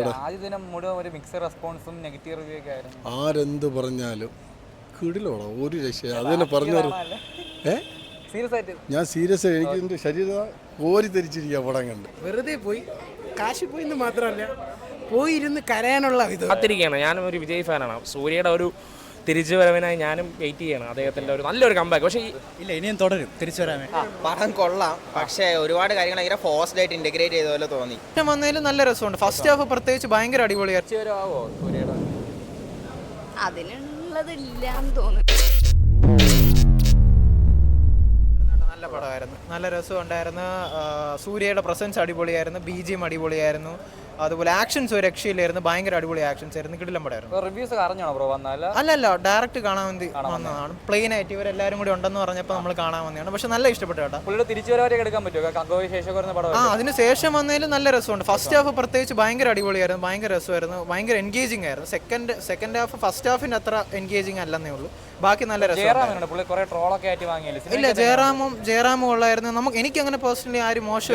ആദ്യ ദിനം മുഴുവൻ ഒരു മിക്സഡ് റെസ്പോൺസും നെഗറ്റീവ് റിവ്യൂ ഒക്കെ ആയിരുന്നു. ആരെന്ത് പറഞ്ഞാലും കിടിലോടാ, ഒരു രക്ഷ അത് തന്നെ പറഞ്ഞു. സീരിയസ് ആയിട്ട് ഞാൻ സീരിയസ്, എനിക്ക് എൻ്റെ ശരീരം കോരി ധരിച്ചിരിക്കുക പടം കണ്ട്. വെറുതെ പോയി കാശ് പോയി എന്ന് മാത്രമല്ല, പോയിരുന്ന് കരയാനുള്ള ഇത് കാത്തിരിക്കുകയാണ്. ഞാനും ഒരു വിജയ് ഫാനാണ്. സൂര്യയുടെ ഒരു തിരിച്ചുവരവിനായി ഞാനും വെയിറ്റ് ചെയ്യണം. അദ്ദേഹത്തിൻ്റെ ഒരു നല്ലൊരു കമ്പാക്ക്. പക്ഷേ ഇല്ല, ഇനിയും തുടരും തിരിച്ചു വരാമേ. പടം കൊള്ളാം, പക്ഷേ ഒരുപാട് കാര്യങ്ങൾ ഭയങ്കര ഫോഴ്സ്ഡ് ആയിട്ട് ഇന്റഗ്രേറ്റ് ചെയ്ത പോലെ തോന്നി. വന്നതിലും നല്ല രസമുണ്ട്. ഫസ്റ്റ് ഹാഫ് പ്രത്യേകിച്ച് ഭയങ്കര അടിപൊളിയായിരുന്നു. തിരിച്ചുവരവോ സൂര്യയുടെ? അതിനുള്ളതില്ലാന്ന് തോന്നുന്നു. നല്ല പടമായിരുന്നു, നല്ല രസമുണ്ടായിരുന്നു. സൂര്യയുടെ പ്രസൻസ് അടിപൊളിയായിരുന്നു, BGM അടിപൊളിയായിരുന്നു. അതുപോലെ ആക്ഷൻസ് ഒരു രക്ഷയിലായിരുന്നു, ഭയങ്കര അടിപൊളി ആക്ഷൻസ് ആയിരുന്നു. കിടിലം പടമായിരുന്നു. റിവ്യൂസ് അറിഞ്ഞാണോ ബ്രോ വന്നല്ല? അല്ലല്ല, ഡയറക്റ്റ് കാണാൻ വേണ്ടി വന്നതാണ്. പ്ലെയിൻ ആയിട്ട് ഇവരെല്ലാവരും കൂടി ഉണ്ടെന്ന് പറഞ്ഞപ്പോൾ നമ്മൾ കാണാൻ വന്നതാണ്. പക്ഷെ നല്ല ഇഷ്ടപ്പെട്ടു കേട്ടോ. പുള്ളിയുടെ തിരിച്ചുവരവരെ എടുക്കാൻ പറ്റുമോ? കങ്കോയ്ക്ക് ശേഷം വരുന്ന പടം. അതിന് ശേഷം വന്നതിലും നല്ല രസമുണ്ട്. ഫസ്റ്റ് ഹാഫ് പ്രത്യേകിച്ച് ഭയങ്കര അടിപൊളിയായിരുന്നു, ഭയങ്കര രസമായിരുന്നു, ഭയങ്കര എൻഗേജിങ് ആയിരുന്നു. സെക്കൻഡ് ഹാഫ് ഫസ്റ്റ് ഹാഫിന്റെ അത്ര എൻഗേജിങ് അല്ലെന്നേ ഉള്ളൂ, ബാക്കി നല്ല രസമായിരുന്നു. പുള്ളി കുറെ ട്രോളൊക്കെ ആയിട്ട് വാങ്ങിയില്ല. ഇല്ല, ജയറാമും കൊള്ളായിരുന്നു. എനിക്ക് അങ്ങനെ പേഴ്സണലി ആരും മോശം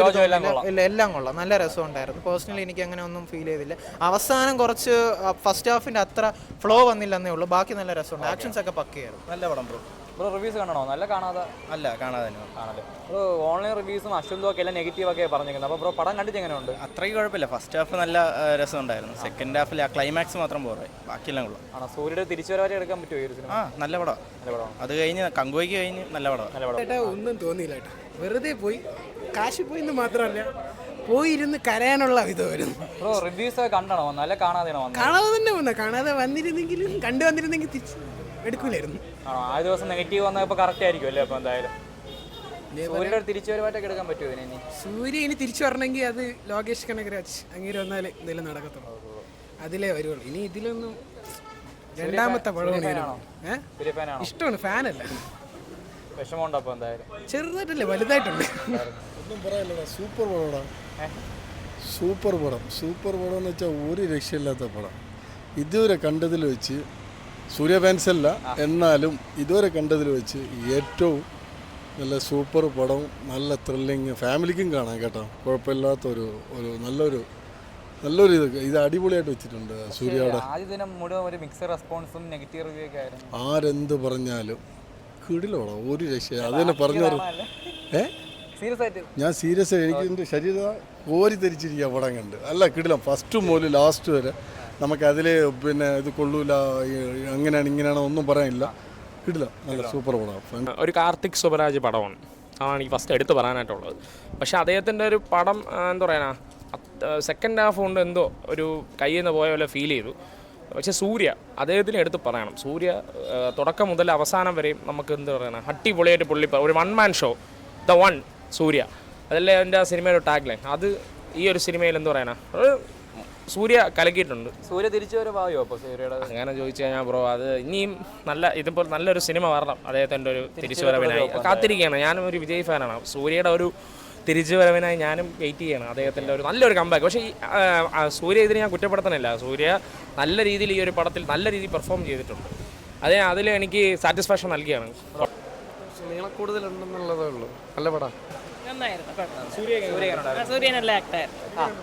ഇല്ല, എല്ലാം കൊള്ളാം, നല്ല രസമുണ്ടായിരുന്നു. പേഴ്സണലി എനിക്ക് അങ്ങനെ ഒന്നും ഫീൽ ചെയ്തില്ല. അവസാനം കുറച്ച് ഫസ്റ്റ് ഹാഫിന്റെ അത്ര ഫ്ലോ വന്നില്ലെന്നേ ഉള്ളൂ, ബാക്കി നല്ല രസമുണ്ട്. ആക്ഷൻസ് ഒക്കെ പക്കയായിരുന്നു. നല്ല പടം ബ്രോ. ബ്രോ റിവ്യൂസ് കാണണോ? നല്ല കാണാതെ കാണാതെ കാണല്ലേ. ബ്രോ ഓൺലൈൻ റിവ്യൂസും അശ്വന്തും ഒക്കെ എല്ലാം നെഗറ്റീവ് ഒക്കെ പറഞ്ഞിരിക്കുന്നത്. അപ്പോൾ ബ്രോ പടം കണ്ടിട്ട് എങ്ങനെയുണ്ട്? അത്രയ്ക്ക് കുഴപ്പമില്ല. ഫസ്റ്റ് ഹാഫ് നല്ല രസമുണ്ടായിരുന്നു. സെക്കൻഡ് ഹാഫിൽ ആ ക്ലൈമാക്സ് മാത്രം പോരായി, ബാക്കിയെല്ലാം കൊള്ളാം. ആണോ? സൂര്യയുടെ തിരിച്ചുവരവരെ എടുക്കാൻ പറ്റുമോ ഈ ഒരു സിനിമ? നല്ല പടം. അത് കഴിഞ്ഞ് കങ്കോയ്ക്ക് കഴിഞ്ഞ് നല്ല പടം. ഒന്നും തോന്നിയില്ല കേട്ടോ. വെറുതെ പോയി കാശ് പോയി എന്ന് മാത്രമല്ല, പോയിരുന്ന് കരയാനുള്ള ഇത് വരുന്നു. ബ്രോ റിവ്യൂസ് ഒക്കെ കണ്ടണോ? നല്ല കാണാതെയാണോ വന്നത്? കാണാതെ തന്നെ വന്ന, കാണാതെ വന്നിരുന്നെങ്കിലും കണ്ടു വന്നിരുന്നെങ്കിൽ തിരിച്ച് എടുക്കൂലായിരുന്നു. ആണോ? ആ ദിവസം നെഗറ്റീവ് വന്നപ്പോൾ കറക്റ്റ് ആയിരിക്കും അല്ലേ? അപ്പോൾ എന്തായാലും സൂര്യയുടെ തിരിച്ചുവരവായിട്ടൊക്കെ എടുക്കാൻ പറ്റുമോ ഇതിനെ? സൂര്യ ഇനി തിരിച്ചു വരണമെങ്കിൽ അത് ലോകേഷ് കനകരാജ് അങ്ങനെ വന്നാലേ എന്തെങ്കിലും നടക്കത്തുള്ളൂ, അതിലേ വരുള്ളൂ. ഇനി ഇതിലൊന്നും രണ്ടാമത്തെ പഴമാണ്. ഇഷ്ടമാണ്, ഫാനല്ല. വിഷമമുണ്ടോ അപ്പോൾ? എന്തായാലും ചെറുതായിട്ടല്ലേ, വലുതായിട്ടുണ്ട്. ഒന്നും പറയാനില്ലടാ, സൂപ്പർ പടമാണ്. സൂപ്പർ പടം എന്ന് വെച്ചാൽ ഒരു രക്ഷയില്ലാത്ത പടം. ഇതുവരെ കണ്ടതിൽ വെച്ച്, സൂര്യ ഫാൻസല്ല എന്നാലും ഇതുവരെ കണ്ടതിൽ വെച്ച് ഏറ്റവും നല്ല സൂപ്പർ പടം. നല്ല ത്രില്ലിങ്, ഫാമിലിക്കും കാണാം കേട്ടോ. കുഴപ്പമില്ലാത്തൊരു നല്ലൊരു ഇത് അടിപൊളിയായിട്ട് വെച്ചിട്ടുണ്ട് സൂര്യയുടെ. ആദ്യ ദിനം മുഴുവൻ ഒരു മിക്സഡ് റെസ്പോൺസും നെഗറ്റീവ് റിവ്യൂ ഒക്കെ ആയിരുന്നു. ആരെന്ത് പറഞ്ഞാലും കിടിലോടാ, ഒരു രക്ഷ അത് തന്നെ പറഞ്ഞു. സീരിയസ് ആയിട്ട് ഞാൻ സീരിയസ്, എനിക്ക് എൻ്റെ ശരീരം കോരി ധരിച്ചിരിക്കുക പടം കണ്ട്. അല്ല കിടിലം, ഫസ്റ്റ് മുതൽ ലാസ്റ്റ് വരെ നമുക്കതിൽ പിന്നെ ഇത് കൊള്ളൂല, അങ്ങനെയാണ് ഇങ്ങനെയാണ് ഒന്നും പറയാനില്ല. കിടില, നല്ല സൂപ്പർ പടമാണ്. ഒരു കാർത്തിക് സുബരാജ് പടമാണ്, അതാണ് എനിക്ക് ഫസ്റ്റ് എടുത്ത് പറയാനായിട്ടുള്ളത്. പക്ഷേ അദ്ദേഹത്തിൻ്റെ ഒരു പടം എന്താ പറയാനാ, സെക്കൻഡ് ഹാഫ് കൊണ്ട് എന്തോ ഒരു കയ്യിൽ നിന്ന് പോയ പോലെ ഫീൽ ചെയ്തു. പക്ഷേ സൂര്യ, അദ്ദേഹത്തിന് എടുത്ത് പറയണം. സൂര്യ തുടക്കം മുതൽ അവസാനം വരെയും നമുക്ക് എന്താ പറയുക, അടിപൊളിയായിട്ട് പുള്ളി ഒരു one man show, the one Suriya, അതല്ലേ എൻ്റെ ആ സിനിമയുടെ ടാഗ് ലൈൻ. അത് ഈ ഒരു സിനിമയിൽ എന്താ പറയാനാ, സൂര്യ കലക്കിയിട്ടുണ്ട്. സൂര്യ തിരിച്ചുവരവായോ അപ്പോൾ സൂര്യയുടെ? അങ്ങനെ ചോദിച്ചു കഴിഞ്ഞാൽ ബ്രോ, അത് ഇനിയും ഇതുപോലെ നല്ലൊരു സിനിമ വരണം അദ്ദേഹത്തിൻ്റെ ഒരു തിരിച്ചുവരവിനായി. കാത്തിരിക്കുകയാണ്. ഞാനും ഒരു വിജയ് ഫാനാണ്. സൂര്യയുടെ ഒരു തിരിച്ചുവരവിനായി ഞാനും വെയിറ്റ് ചെയ്യണം. അദ്ദേഹത്തിൻ്റെ ഒരു നല്ലൊരു കമ്പാക്ക്. പക്ഷേ സൂര്യ ഇതിന് ഞാൻ കുറ്റപ്പെടുത്തണില്ല. സൂര്യ നല്ല രീതിയിൽ ഈ ഒരു പടത്തിൽ നല്ല രീതിയിൽ പെർഫോം ചെയ്തിട്ടുണ്ട്. അതിൽ എനിക്ക് സാറ്റിസ്ഫാക്ഷൻ നൽകിയാണ്. നീളം കൂടുതലുണ്ടെന്നുള്ളതേ ഉള്ളൂ. നല്ല പടം.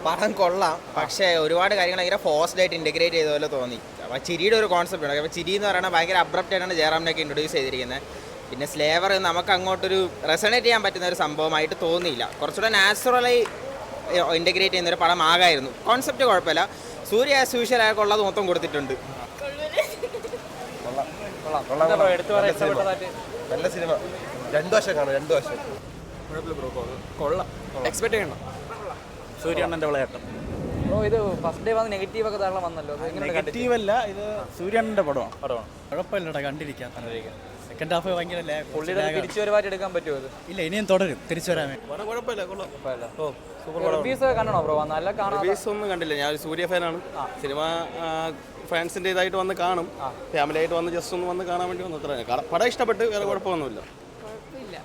പടം കൊള്ളാം, പക്ഷേ ഒരുപാട് കാര്യങ്ങൾ ഭയങ്കര ഫോഴ്സ്ഡ് ആയിട്ട് ഇന്റഗ്രേറ്റ് ചെയ്ത പോലെ തോന്നി. അപ്പോൾ ചിരിയുടെ ഒരു കോൺസെപ്റ്റ് ഉണ്ട്. അപ്പോൾ ചിരി എന്ന് പറയുന്നത് ഭയങ്കര അബ്രപ്റ്റ് ആയിട്ടാണ് ജയറാമിനൊക്കെ ഇൻട്രൊഡ്യൂസ് ചെയ്തിരിക്കുന്നത്. പിന്നെ സ്ലേവർ നമുക്ക് അങ്ങോട്ടൊരു റെസണേറ്റ് ചെയ്യാൻ പറ്റുന്ന ഒരു സംഭവമായിട്ട് തോന്നിയില്ല. കുറച്ചുകൂടെ നാച്ചുറലായി ഇൻറ്റഗ്രേറ്റ് ചെയ്യുന്നൊരു പടം ആകായിരുന്നു. കോൺസെപ്റ്റ് കുഴപ്പമില്ല. സൂര്യ ആസ് യൂഷ്വൽ ആയിട്ടുള്ളത് മൊത്തം കൊടുത്തിട്ടുണ്ട്. നല്ല സിനിമ, 2 വർഷം കാണും, 2 വർഷം. കൊള്ളാം, എക്സ്പെക്ട് ചെയ്യണം. സൂര്യണ്ണൻ്റെ വിളയാട്ടം. ബ്രോ ഇത് ഫസ്റ്റ് ഡേ വന്ന് നെഗറ്റീവ് ഒക്കെ ധാരാളം വന്നല്ലോ. നെഗറ്റീവ് അല്ല, ഇത് സൂര്യണ്ണൻ്റെ പടമാണ്. കുഴപ്പമില്ലടാ, കണ്ടിരിക്കാം. സെക്കൻഡ് ഹാഫ് ഭയങ്കര പുള്ളിയുടെ തിരിച്ചുവരവായിട്ട് എടുക്കാൻ പറ്റുമോ ഇത്? ഇല്ല, ഇനിയും തുടരും തിരിച്ചു വരാമേ. കുഴപ്പമില്ല, കൊള്ളാം. റിവ്യൂസ് ഒക്കെ കണ്ടോ ബ്രോ? നല്ല കാണാം. റിവ്യൂസ് ഒന്നും കണ്ടില്ല. ഞാൻ ഒരു സൂര്യ ഫാനാണ്. സിനിമ ഫാൻസിൻ്റെ ഇതായിട്ട് വന്ന് കാണും, ഫാമിലി ആയിട്ട് വന്ന് ജസ്റ്റ് ഒന്ന് വന്ന് കാണാൻ വേണ്ടി വന്നു. അത്ര പടം ഇഷ്ടപ്പെട്ട്, വേറെ കുഴപ്പമൊന്നുമില്ല. കുഴപ്പമില്ല,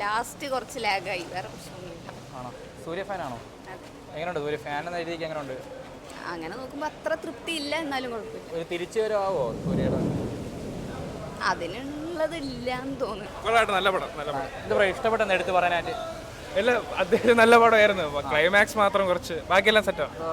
ലാസ്റ്റ് കുറച്ച് ലാഗായി, വേറെ പ്രശ്നമൊന്നുമില്ല. ആണോ? സൂര്യ ഫാനാണോ? എങ്ങനെയുണ്ട് സൂര്യ ഫാൻ എന്ന രീതിക്ക്? എങ്ങനെയുണ്ട്? അങ്ങനെ നോക്കുമ്പോൾ അത്ര തൃപ്തി ഇല്ല, എന്നാലും കുഴപ്പമില്ല. ഒരു തിരിച്ചുവരവാവോ സൂര്യയുടെ? അതിനുള്ളതില്ലാന്ന് തോന്നുന്നു. നല്ല പടം. എന്താ പറയുക, ഇഷ്ടപ്പെട്ടെന്ന് എടുത്ത് പറയാനായിട്ട്? എല്ലാം അദ്ദേഹം നല്ല പടമായിരുന്നു. ക്ലൈമാക്സ് മാത്രം കുറച്ച്, ബാക്കിയെല്ലാം സെറ്റാണ്.